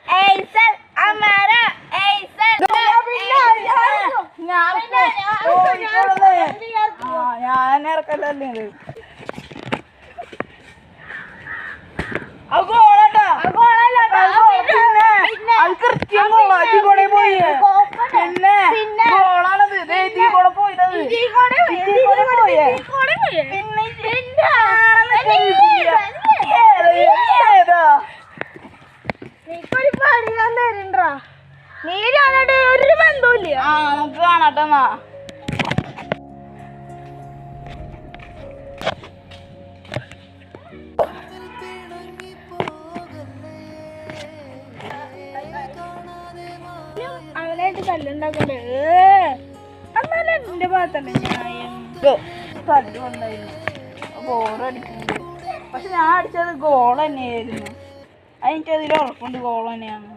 Eisel, Amara, Eisel. ഞാൻ ഇറക്കല്ലേ ഗോളാട്ടാ അത് കൃത്യം ഗോളാറ്റി കൂടെ പോയി പിന്നെ ഗോളാണത് കൂടെ പോയത് നീക്കൊരു പണി ഞാൻ തരണ്ടാ നീ ഞാനോട് ഒരു ബന്ധവുമില്ല നമുക്ക് കാണട്ടെന്നാ അവനായിട്ട് തല്ലുണ്ടാക്കണ്ടേ എന്നാലും എന്റെ ഭാഗത്തന്നെ ഞാൻ തല്ല് വന്നായിരുന്നു ബോറടിക്കുന്നുണ്ട് പക്ഷെ ഞാൻ അടിച്ചത് ഗോൾ തന്നെയായിരുന്നു അതെനിക്കതിൽ ഉറപ്പുണ്ട് ഗോൾ തന്നെയാണ്